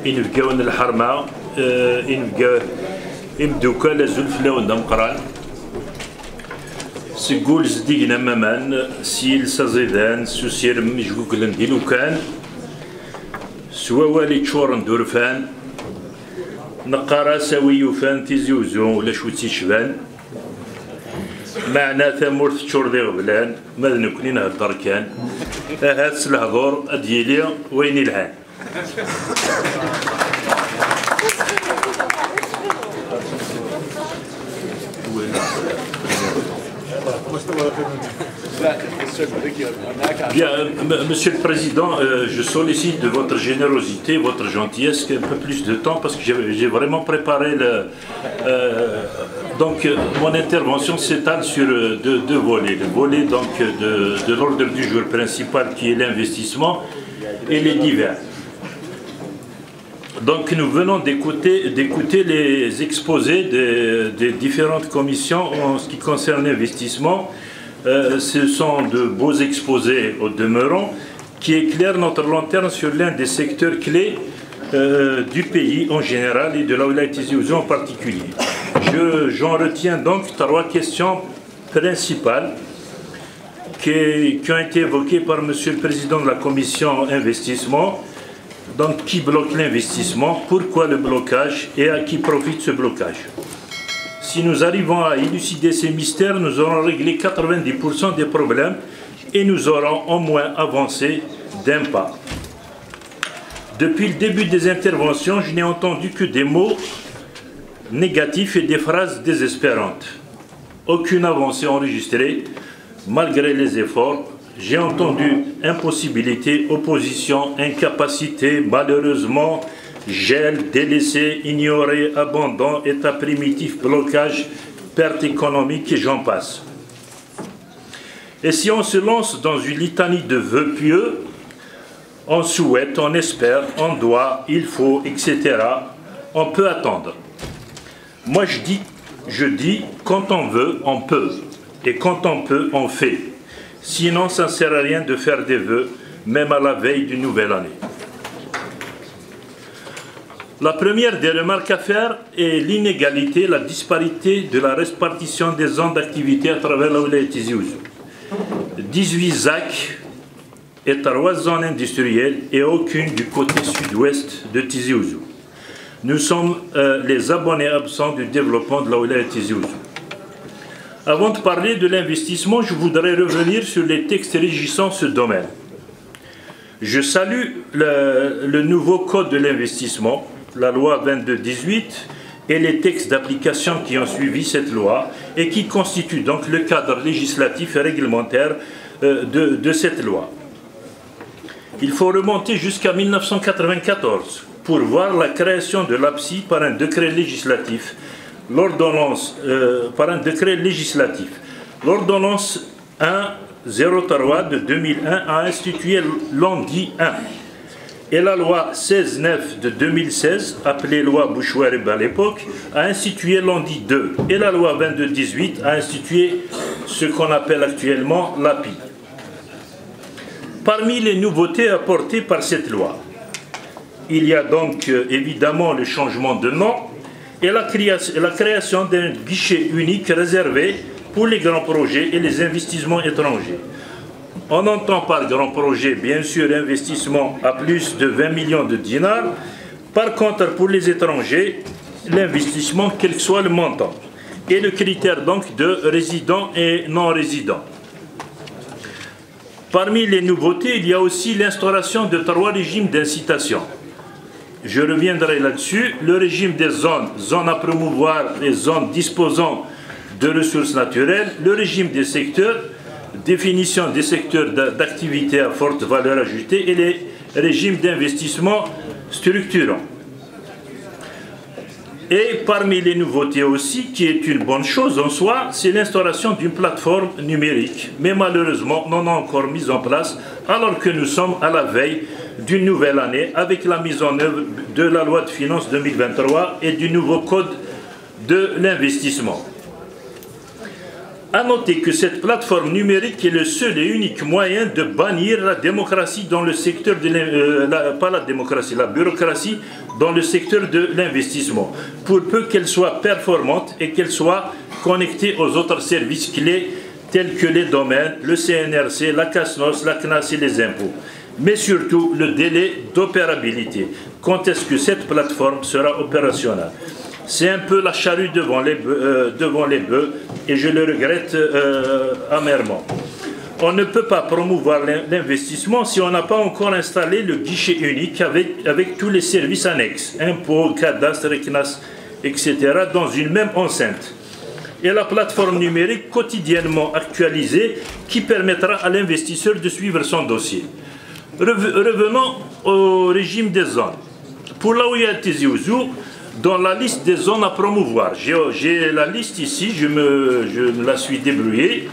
ينبقاون الحرمة ينبقى يمدوكا لازول فلاون مقران سقول زديقنا مامان سيل سازيدان سوسير مجوك لنديلو كان سوا والي تشورن دورفان نقارا ساوي يوفان تيزيوزون ولا شو تيشبان معنا ثمورث تشور دي غبلان ماذا نكوني نهضر كان هاد الهضور اديلي وين العان Bien, Monsieur le Président, je sollicite de votre générosité, votre gentillesse, un peu plus de temps parce que j'ai vraiment préparé donc mon intervention s'étale sur deux volets. Le volet donc de l'ordre du jour principal qui est l'investissement et les divers. Donc nous venons d'écouter les exposés des différentes commissions en ce qui concerne l'investissement. Ce sont de beaux exposés au demeurant qui éclairent notre lanterne sur l'un des secteurs clés du pays en général et de la Wilaya Tizi Ouzou en particulier. J'en retiens donc trois questions principales qui ont été évoquées par Monsieur le Président de la Commission investissement. Donc, qui bloque l'investissement, pourquoi le blocage et à qui profite ce blocage? Si nous arrivons à élucider ces mystères, nous aurons réglé 90% des problèmes et nous aurons au moins avancé d'un pas. Depuis le début des interventions, je n'ai entendu que des mots négatifs et des phrases désespérantes. Aucune avancée enregistrée, malgré les efforts. J'ai entendu impossibilité, opposition, incapacité, malheureusement, gel, délaissé, ignoré, abandon, état primitif, blocage, perte économique et j'en passe. Et si on se lance dans une litanie de vœux pieux, on souhaite, on espère, on doit, il faut, etc., on peut attendre. Moi je dis, quand on veut, on peut. Et quand on peut, on fait. Sinon, ça ne sert à rien de faire des vœux, même à la veille d'une nouvelle année. La première des remarques à faire est l'inégalité, la disparité de la répartition des zones d'activité à travers la Wilaya Tizi Ouzou. 18 ZAC et 3 zones industrielles et aucune du côté sud-ouest de Tizi Ouzou. Nous sommes les abonnés absents du développement de la Wilaya Tizi Ouzou. Avant de parler de l'investissement, je voudrais revenir sur les textes régissant ce domaine. Je salue le nouveau code de l'investissement, la loi 22-18, et les textes d'application qui ont suivi cette loi et qui constituent donc le cadre législatif et réglementaire de cette loi. Il faut remonter jusqu'à 1994 pour voir la création de l'APSI par un décret législatif. L'ordonnance, par un décret législatif. L'ordonnance 103 de 2001 a institué l'ONDI 1 et la loi 16-9 de 2016, appelée loi Bouchouarib à l'époque, a institué l'ONDI 2 et la loi 22-18 a institué ce qu'on appelle actuellement l'API. Parmi les nouveautés apportées par cette loi, il y a donc évidemment le changement de nom et la création d'un guichet unique réservé pour les grands projets et les investissements étrangers. On entend par grand projet, bien sûr, investissement à plus de 20 millions de dinars. Par contre, pour les étrangers, l'investissement, quel que soit le montant. Et le critère donc de résident et non-résident. Parmi les nouveautés, il y a aussi l'instauration de 3 régimes d'incitation. Je reviendrai là-dessus. Le régime des zones à promouvoir, les zones disposant de ressources naturelles, le régime des secteurs, définition des secteurs d'activité à forte valeur ajoutée et les régimes d'investissement structurants. Et parmi les nouveautés aussi, qui est une bonne chose en soi, c'est l'instauration d'une plateforme numérique. Mais malheureusement, non encore mise en place, alors que nous sommes à la veille d'une nouvelle année avec la mise en œuvre de la loi de finances 2023 et du nouveau code de l'investissement. À noter que cette plateforme numérique est le seul et unique moyen de bannir la démocratie dans le secteur de pas la démocratie, la bureaucratie dans le secteur de l'investissement, pour peu qu'elle soit performante et qu'elle soit connectée aux autres services clés tels que les domaines, le CNRC, la CASNOS, la CNAS et les impôts. Mais surtout le délai d'opérabilité. Quand est-ce que cette plateforme sera opérationnelle? C'est un peu la charrue devant les bœufs et je le regrette amèrement. On ne peut pas promouvoir l'investissement si on n'a pas encore installé le guichet unique avec tous les services annexes, impôts, cadastre, CNAS, etc., dans une même enceinte. Et la plateforme numérique quotidiennement actualisée qui permettra à l'investisseur de suivre son dossier. Revenons au régime des zones. Pour la Ouya Tizi Ouzou, dans la liste des zones à promouvoir, j'ai la liste ici, je me la suis débrouillée.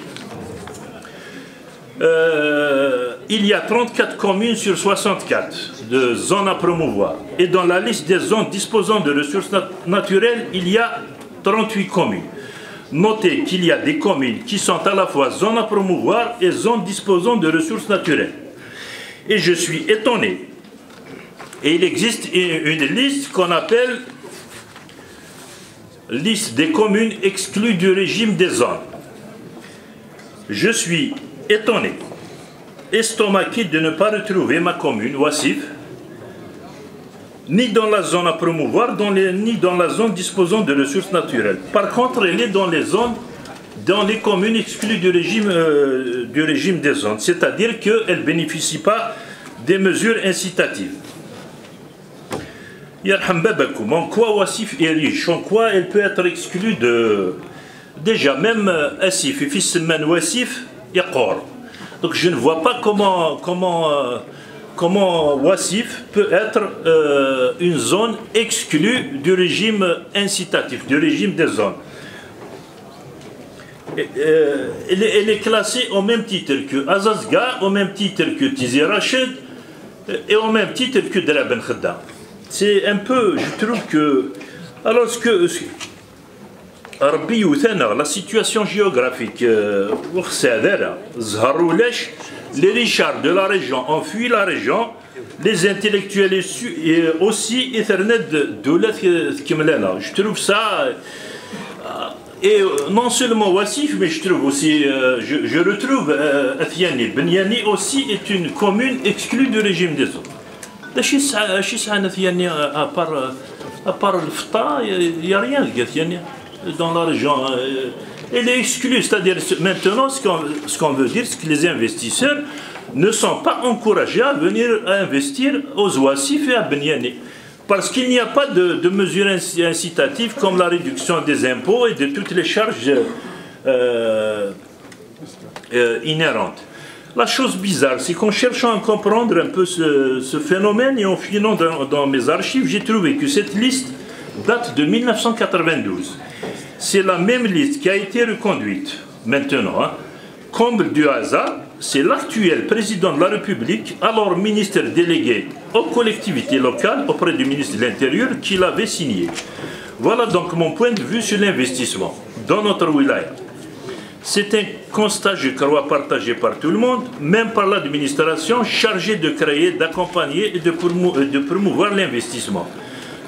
Il y a 34 communes sur 64 de zones à promouvoir. Et dans la liste des zones disposant de ressources naturelles, il y a 38 communes. Notez qu'il y a des communes qui sont à la fois zones à promouvoir et zones disposant de ressources naturelles. Et je suis étonné. Et il existe une liste qu'on appelle liste des communes exclues du régime des zones. Je suis étonné, estomaqué de ne pas retrouver ma commune, Ouassif, ni dans la zone à promouvoir, ni dans la zone disposant de ressources naturelles. Par contre, elle est dans les communes exclues du régime des zones, c'est-à-dire qu'elle ne bénéficie pas des mesures incitatives. En quoi Ouassif est riche, en quoi elle peut être exclue de... Déjà, même Assif et fils de Ouassif, Yaqor. Donc je ne vois pas comment Ouassif peut être une zone exclue du régime incitatif, du régime des zones. Elle est classée au même titre que Azazga, au même titre que Tizi Rachid et au même titre que Dera Ben Khedda. C'est un peu, je trouve que... Alors, la situation géographique, les richards de la région ont fui la région, les intellectuels aussi, je trouve ça... Et non seulement Ouassif, mais je trouve aussi, je retrouve Athiani. Benyani aussi est une commune exclue du régime des autres. À part le FTA, il n'y a rien dans la région. Elle est exclue, c'est-à-dire maintenant ce qu'on veut dire, c'est que les investisseurs ne sont pas encouragés à venir investir aux Ouassif et à Benyani. Parce qu'il n'y a pas de mesures incitatives comme la réduction des impôts et de toutes les charges inhérentes. La chose bizarre, c'est qu'en cherchant à comprendre un peu ce phénomène et en fouillant dans mes archives, j'ai trouvé que cette liste date de 1992. C'est la même liste qui a été reconduite maintenant. Comble du hasard, c'est l'actuel président de la République, alors ministre délégué aux collectivités locales auprès du ministre de l'Intérieur, qui l'avait signé. Voilà donc mon point de vue sur l'investissement dans notre wilaya. C'est un constat, je crois, partagé par tout le monde, même par l'administration chargée de créer, d'accompagner et de promouvoir l'investissement.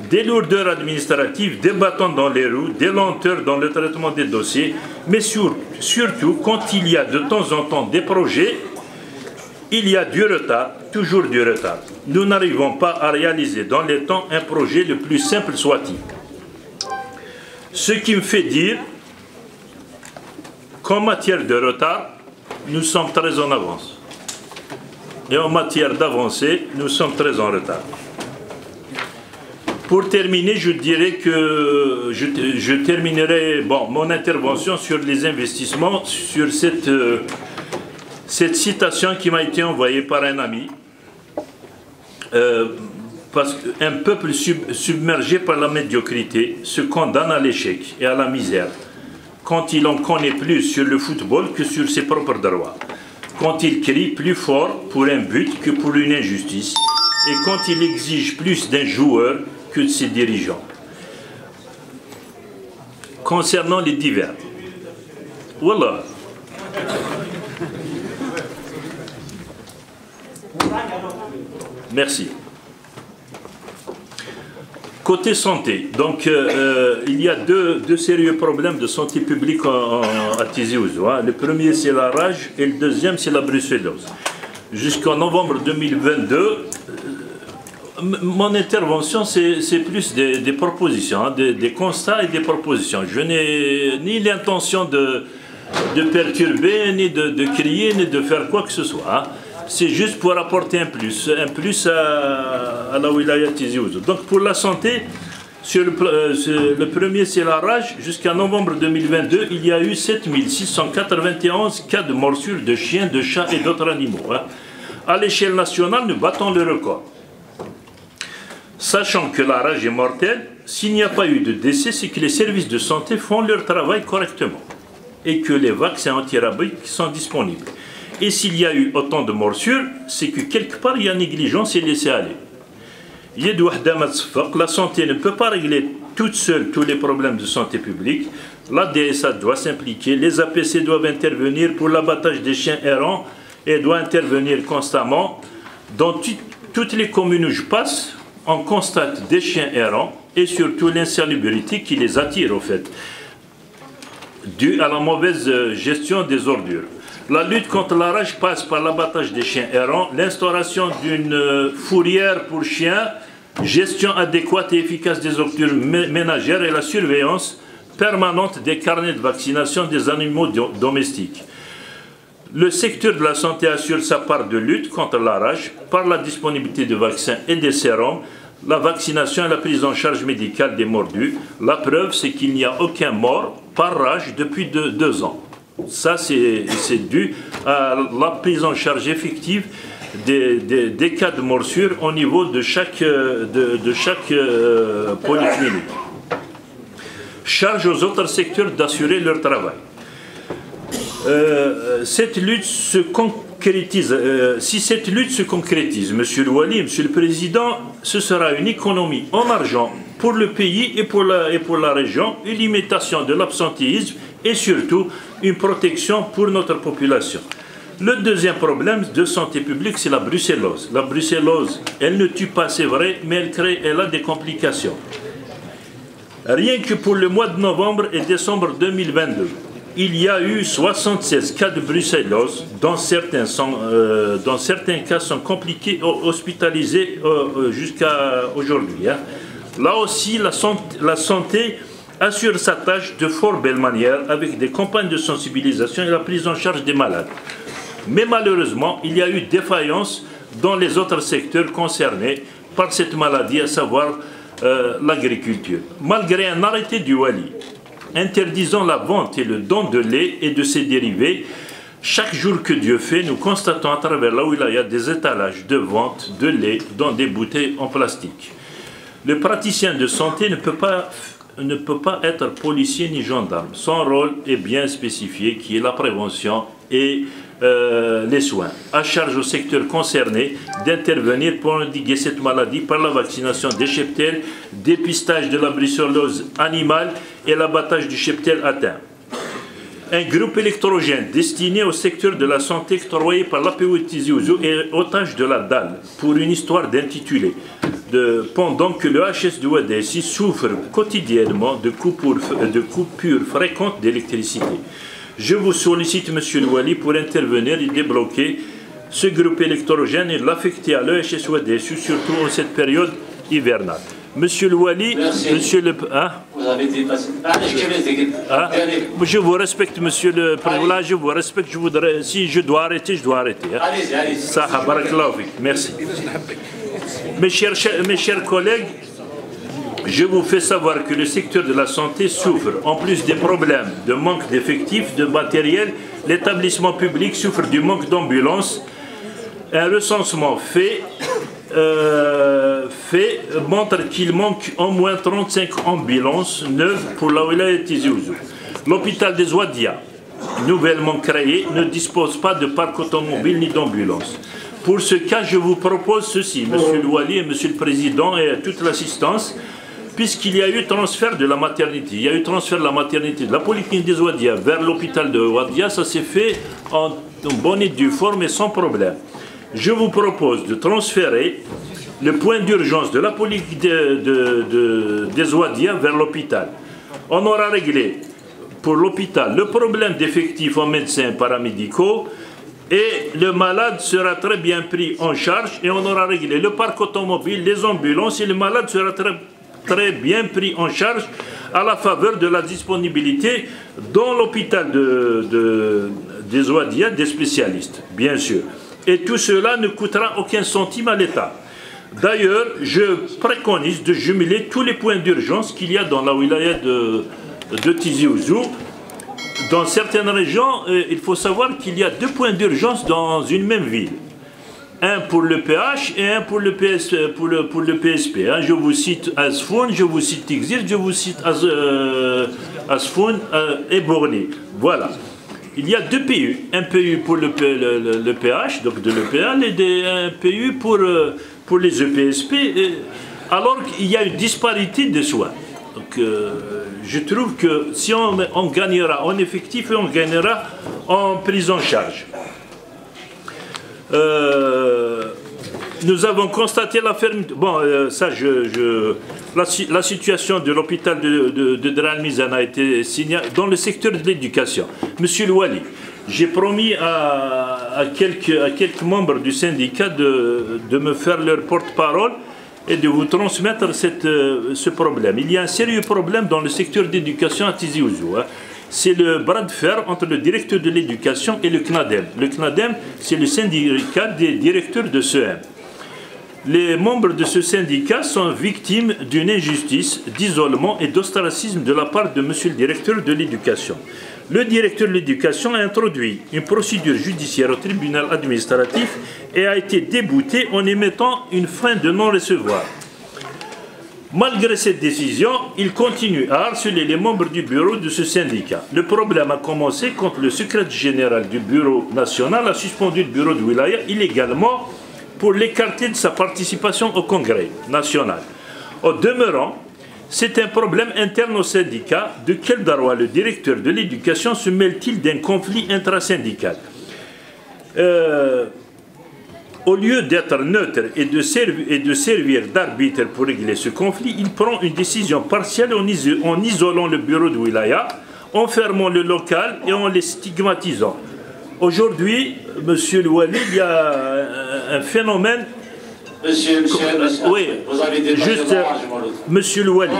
Des lourdeurs administratives, des bâtons dans les roues, des lenteurs dans le traitement des dossiers, mais surtout quand il y a de temps en temps des projets, il y a du retard, toujours du retard. Nous n'arrivons pas à réaliser dans les temps un projet le plus simple soit-il. Ce qui me fait dire qu'en matière de retard, nous sommes très en avance. Et en matière d'avancée, nous sommes très en retard. Pour terminer, je dirais que je terminerai mon intervention sur les investissements, sur cette citation qui m'a été envoyée par un ami. parce qu'un peuple submergé par la médiocrité se condamne à l'échec et à la misère quand il en connaît plus sur le football que sur ses propres droits, quand il crie plus fort pour un but que pour une injustice, et quand il exige plus d'un joueur que de ses dirigeants. Concernant les divers, voilà. Merci. Côté santé, donc il y a deux sérieux problèmes de santé publique à Tizi Ouzou. Le premier, c'est la rage, et le deuxième, c'est la brucellose. Jusqu'en novembre 2022, mon intervention, c'est plus des propositions, des constats et des propositions. Je n'ai ni l'intention de perturber, ni de crier, ni de faire quoi que ce soit. C'est juste pour apporter un plus à la wilaya Tizi Ouzou. Donc pour la santé, le premier c'est la rage. Jusqu'à novembre 2022, il y a eu 7691 cas de morsures de chiens, de chats et d'autres animaux. À l'échelle nationale, nous battons le record. Sachant que la rage est mortelle, s'il n'y a pas eu de décès, c'est que les services de santé font leur travail correctement et que les vaccins antirabiques sont disponibles. Et s'il y a eu autant de morsures, c'est que quelque part il y a négligence et laisser aller. La santé ne peut pas régler toute seule tous les problèmes de santé publique. La DSA doit s'impliquer, les APC doivent intervenir pour l'abattage des chiens errants et doit intervenir constamment. Dans toutes les communes où je passe, on constate des chiens errants et surtout l'insalubrité qui les attire au fait, due à la mauvaise gestion des ordures. La lutte contre la rage passe par l'abattage des chiens errants, l'instauration d'une fourrière pour chiens, gestion adéquate et efficace des ordures ménagères et la surveillance permanente des carnets de vaccination des animaux domestiques. Le secteur de la santé assure sa part de lutte contre la rage par la disponibilité de vaccins et des sérums, la vaccination et la prise en charge médicale des mordus. La preuve, c'est qu'il n'y a aucun mort par rage depuis 2 ans. Ça, c'est dû à la prise en charge effective des cas de morsure au niveau de chaque polyclinique. Charge aux autres secteurs d'assurer leur travail. Cette lutte se concrétise. Si cette lutte se concrétise, Monsieur le Wali, Monsieur le Président, ce sera une économie en argent pour le pays et pour la région, une limitation de l'absentéisme et surtout une protection pour notre population. Le deuxième problème de santé publique, c'est la brucellose. La brucellose, elle ne tue pas, c'est vrai, mais elle a des complications. Rien que pour le mois de novembre et décembre 2022, il y a eu 76 cas de brucellose, dont certains cas sont compliqués, hospitalisés jusqu'à aujourd'hui. Là aussi, la santé assure sa tâche de fort belle manière avec des campagnes de sensibilisation et la prise en charge des malades. Mais malheureusement, il y a eu défaillance dans les autres secteurs concernés par cette maladie, à savoir l'agriculture. Malgré un arrêté du Wali interdisant la vente et le don de lait et de ses dérivés, chaque jour que Dieu fait, nous constatons à travers la wilaya des étalages de vente de lait dans des bouteilles en plastique. Le praticien de santé ne peut pas être policier ni gendarme. Son rôle est bien spécifié, qui est la prévention et les soins. À charge au secteur concerné d'intervenir pour endiguer cette maladie par la vaccination des cheptels, dépistage de la brucellose animale et l'abattage du cheptel atteint. Un groupe électrogène destiné au secteur de la santé octroyé par l'APO Tizi Ouzou est otage de la dalle pour une histoire d'intitulé. Pendant que le HS de Ouadessi souffre quotidiennement de coupures fréquentes d'électricité. Je vous sollicite, Monsieur le Wali, pour intervenir et débloquer ce groupe électrogène et l'affecter à l'EHS Ouadessi, surtout en cette période hivernale. Monsieur le Wali, merci. Monsieur le... Vous avez dépassé... Je vous respecte, Monsieur le Président, je vous respecte, je voudrais... Si je dois arrêter, je dois arrêter. Allez-y. Merci. Mes chers collègues, je vous fais savoir que le secteur de la santé souffre, en plus des problèmes de manque d'effectifs, de matériel, l'établissement public souffre du manque d'ambulances. Un recensement fait montre qu'il manque au moins 35 ambulances neuves pour la wilaya Tizi Ouzou. L'hôpital des Ouadia, nouvellement créé, ne dispose pas de parc automobile ni d'ambulance. Pour ce cas, je vous propose ceci, Monsieur le Wali et Monsieur le Président et toute l'assistance, puisqu'il y a eu transfert de la maternité. Il y a eu transfert de la maternité de la polyclinique des Ouadia vers l'hôpital de Ouadia. Ça s'est fait en bonne et due forme et sans problème. Je vous propose de transférer le point d'urgence de la polyclinique des Ouadia vers l'hôpital. On aura réglé pour l'hôpital le problème d'effectifs en médecins paramédicaux et le malade sera très bien pris en charge et on aura réglé le parc automobile, les ambulances et le malade sera très bien pris en charge à la faveur de la disponibilité dans l'hôpital des Ouadia des spécialistes, bien sûr. Et tout cela ne coûtera aucun centime à l'État. D'ailleurs, je préconise de jumeler tous les points d'urgence qu'il y a dans la wilaya de Tizi Ouzou. Dans certaines régions, il faut savoir qu'il y a 2 points d'urgence dans une même ville. Un pour le PH et un pour le PSP. Je vous cite Asfoun, je vous cite Tigzir, je vous cite Asfoun et Bourni. Voilà. Il y a 2 PU. Un PU pour le PH, donc de l'EPA, et un PU pour les EPSP, alors qu'il y a une disparité de soins. Donc, je trouve que si on gagnera en effectif et on gagnera en prise en charge. Nous avons constaté la fermeture. Bon, la situation de l'hôpital de Dar el-Mizan a été signalée dans le secteur de l'éducation. Monsieur le Wali, j'ai promis à quelques membres du syndicat de me faire leur porte-parole et de vous transmettre ce problème. Il y a un sérieux problème dans le secteur d'éducation à Tizi Ouzou. C'est le bras de fer entre le directeur de l'éducation et le CNADEM. Le CNADEM, c'est le syndicat des directeurs de CEM. Les membres de ce syndicat sont victimes d'une injustice, d'isolement et d'ostracisme de la part de monsieur le directeur de l'éducation. Le directeur de l'éducation a introduit une procédure judiciaire au tribunal administratif et a été débouté en émettant une fin de non-recevoir. Malgré cette décision, il continue à harceler les membres du bureau de ce syndicat. Le problème a commencé quand le secrétaire général du bureau national a suspendu le bureau de Wilaya illégalement pour l'écarter de sa participation au congrès national. Au demeurant, c'est un problème interne au syndicat. De quel droit le directeur de l'éducation se mêle-t-il d'un conflit intrasyndical? Au lieu d'être neutre et de servir d'arbitre pour régler ce conflit, il prend une décision partielle en isolant le bureau de Wilaya, en fermant le local et en les stigmatisant. Aujourd'hui, monsieur le Wali, il y a un phénomène... Monsieur, oui, vous avez dépassé juste, monsieur le Wali,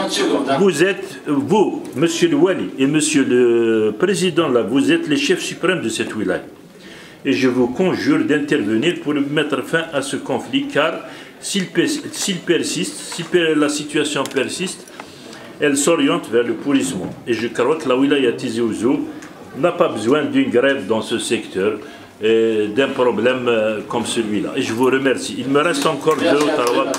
monsieur le Wali et monsieur le Président, là, vous êtes les chefs suprêmes de cette wilaya. Et je vous conjure d'intervenir pour mettre fin à ce conflit, car s'il persiste, si la situation persiste, elle s'oriente vers le pourrissement. Et je crois que la wilaya Tizi Ouzou n'a pas besoin d'une grève dans ce secteur, d'un problème comme celui-là. Et je vous remercie. Il me reste encore 2 ou 3...